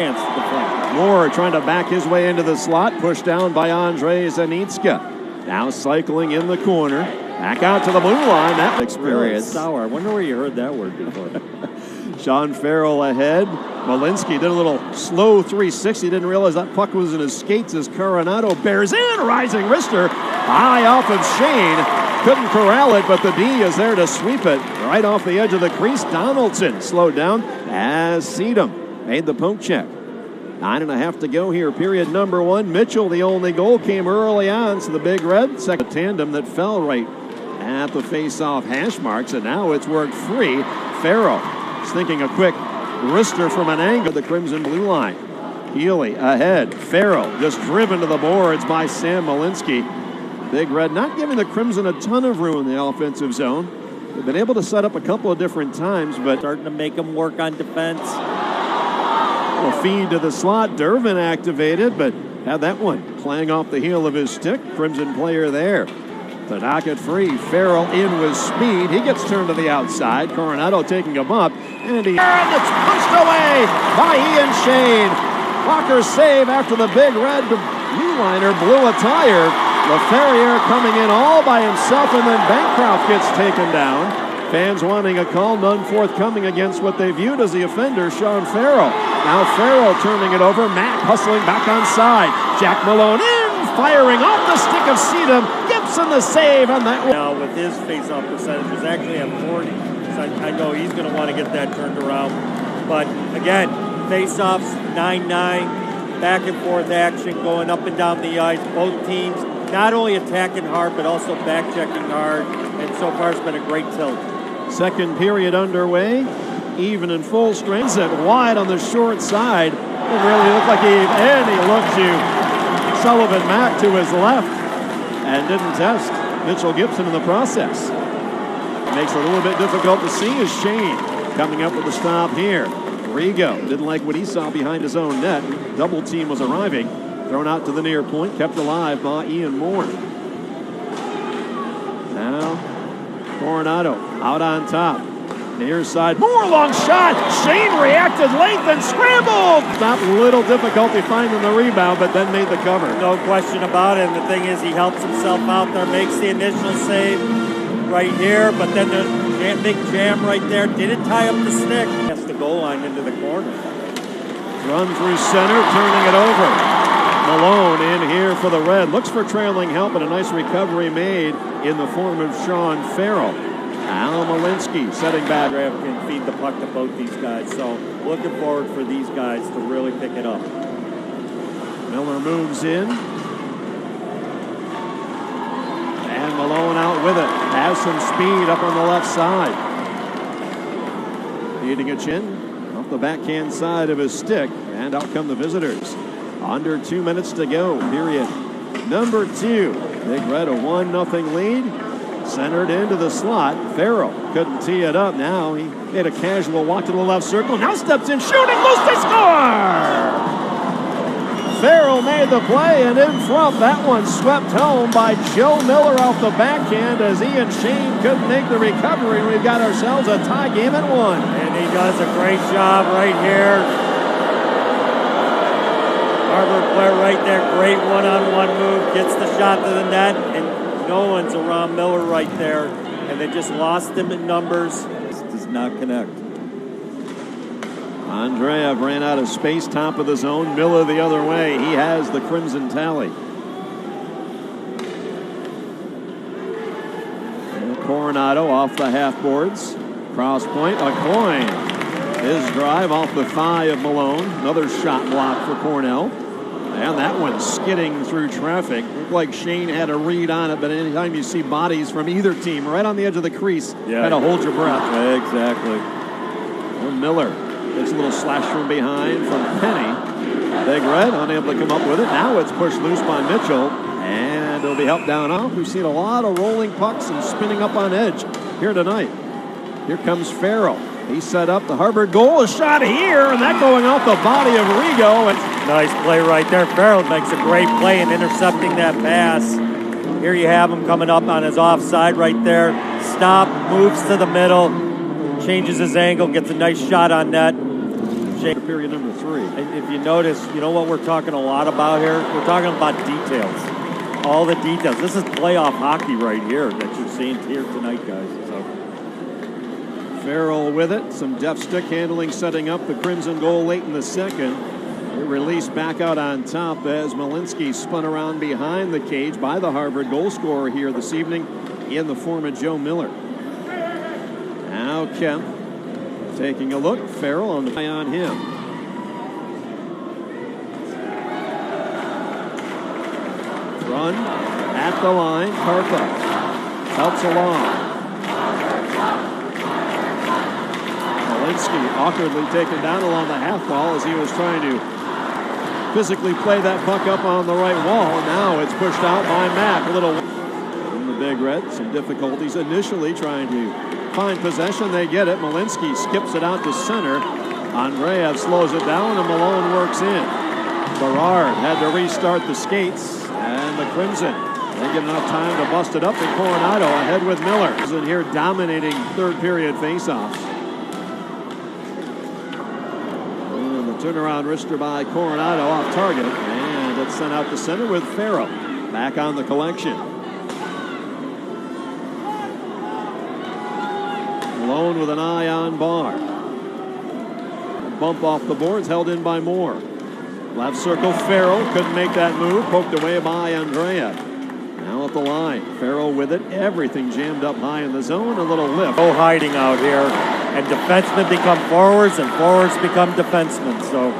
Moore trying to back his way into the slot, pushed down by Andre Zanitska. Now cycling in the corner, back out to the blue line. That experience. Sour. I wonder where you heard that word before. Sean Farrell ahead. Malinsky did a little slow 360. Didn't realize that puck was in his skates as Coronado bears in. Rising wrister high off of Shane. Couldn't corral it, but the D is there to sweep it right off the edge of the crease. Donaldson slowed down as Sedum made the poke check. 9.5 to go here, period number one. Mitchell, the only goal, came early on, so the Big Red, second tandem that fell right at the face-off hash marks, and now it's worked free. Farrell is thinking a quick wrister from an angle, the Crimson blue line. Healy ahead. Farrell just driven to the boards by Sam Malinsky. Big Red not giving the Crimson a ton of room in the offensive zone. They've been able to set up a couple of different times, but starting to make them work on defense. A feed to the slot. Durbin activated, but had that one playing off the heel of his stick. Crimson player there to knock it free. Farrell in with speed. He gets turned to the outside. Coronado taking a bump, and it's pushed away by Ian Shane. Walker's save after the Big Red blue liner blew a tire. LaFerriere coming in all by himself, and then Bancroft gets taken down. Fans wanting a call, none forthcoming against what they viewed as the offender, Sean Farrell. Now Farrell turning it over. Mack hustling back on side. Jack Malone in, firing off the stick of Sedum. Gibson the save on that one. Now with his face-off percentage is actually at 40. So I know he's going to want to get that turned around. But again, face-offs 9-9, back and forth action going up and down the ice. Both teams not only attacking hard but also back-checking hard. And so far it's been a great tilt. Second period underway, even in full strength, set wide on the short side. It really looked like he looked to Sullivan Mack to his left and didn't test Mitchell Gibson in the process. Makes it a little bit difficult to see as Shane coming up with the stop here. Rigo didn't like what he saw behind his own net. Double team was arriving. Thrown out to the near point, kept alive by Ian Moore. Now Coronado out on top. Near side, Moore long shot. Shane reacted late and scrambled. Not little difficulty finding the rebound, but then made the cover. No question about it. And the thing is, he helps himself out there, makes the initial save right here, but then the big jam right there didn't tie up the stick. That's the goal line into the corner. Run through center, turning it over. Malone in here for the Red. Looks for trailing help, and a nice recovery made in the form of Sean Farrell. Al Malinsky setting back. Can feed the puck to both these guys, so looking forward for these guys to really pick it up. Miller moves in. And Malone out with it. Has some speed up on the left side. Feeding a chin off the backhand side of his stick, and out come the visitors. Under 2 minutes to go, period number two. Big Red a 1-0 lead. Centered into the slot. Farrell couldn't tee it up. Now he made a casual walk to the left circle. Now steps in, shooting, loose to score! Farrell made the play, and in front, that one swept home by Joe Miller off the backhand as Ian Shane couldn't make the recovery. We've got ourselves a tie game at 1. And he does a great job right here. Harvard player right there, great one-on-one move, gets the shot to the net, and no one's around Miller right there, and they just lost him in numbers. This does not connect. Andreev ran out of space, top of the zone. Miller the other way. He has the Crimson tally. And Coronado off the half boards. Cross point, a coin. His drive off the thigh of Malone. Another shot block for Cornell. And that one skidding through traffic. Looked like Shane had a read on it, but anytime you see bodies from either team right on the edge of the crease, gotta hold your breath. Exactly. And Miller gets a little slash from behind from Penny. Big Red unable to come up with it. Now it's pushed loose by Mitchell, and it'll be helped down off. We've seen a lot of rolling pucks and spinning up on edge here tonight. Here comes Farrell. He set up the Harvard goal. A shot here, and that going off the body of Rigo. Nice play right there. Farrell makes a great play in intercepting that pass. Here you have him coming up on his offside right there. Stop, moves to the middle, changes his angle, gets a nice shot on net. Shane. Period number 3. And if you notice, you know what we're talking a lot about here? We're talking about details. All the details. This is playoff hockey right here that you're seeing here tonight, guys. So Farrell with it. Some deft stick handling setting up the Crimson goal late in the second. They released back out on top as Malinsky spun around behind the cage by the Harvard goal scorer here this evening in the form of Joe Miller. Now Kemp taking a look. Farrell on the eye on him. Run at the line. Karpa helps along. Malinsky awkwardly taken down along the half wall as he was trying to physically play that puck up on the right wall. Now it's pushed out by Mack. A little in the Big Red. Some difficulties initially trying to find possession. They get it. Malinsky skips it out to center. Andreev slows it down and Malone works in. Berard had to restart the skates, and the Crimson, they get enough time to bust it up, and Coronado ahead with Miller. Is in here dominating third period faceoffs. And the turnaround wrister by Coronado off target, and it's sent out to center with Farrell back on the collection. Malone with an eye on Barr. Bump off the boards, held in by Moore. Left circle, Farrell couldn't make that move, poked away by Andrea. Now at the line, Farrell with it, everything jammed up high in the zone, a little lift. No hiding out here, and defensemen become forwards, and forwards become defensemen. So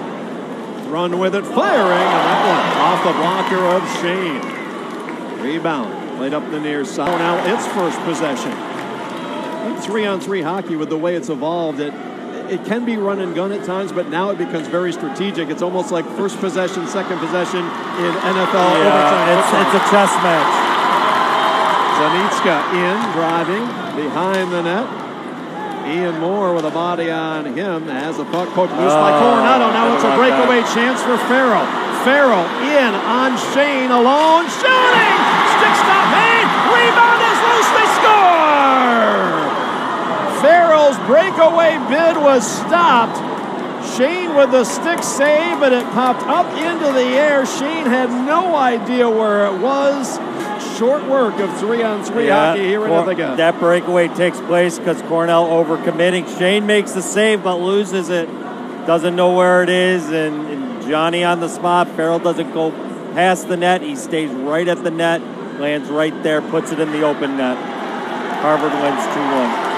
run with it, firing, and that one off the blocker of Shane. Rebound, played up the near side. Now its first possession. 3-on-3 hockey, with the way it's evolved, it can be run and gun at times, but now it becomes very strategic. It's almost like first possession, second possession in NFL overtime. It's a chess match. Zanitska in, driving, behind the net. Ian Moore with a body on him as the puck poked loose by Coronado. Now it's a breakaway chance for Farrell. Farrell in on Shane, alone, shooting! Stick stop, hey! Rebound is loose, they score! Farrell's breakaway bid was stopped. Shane with the stick save, but it popped up into the air. Shane had no idea where it was. Short work of 3-on-3 hockey here in Ithaca. That breakaway takes place because Cornell overcommitting. Shane makes the save but loses it. Doesn't know where it is, and Johnny on the spot. Farrell doesn't go past the net. He stays right at the net, lands right there, puts it in the open net. Harvard wins 2-1.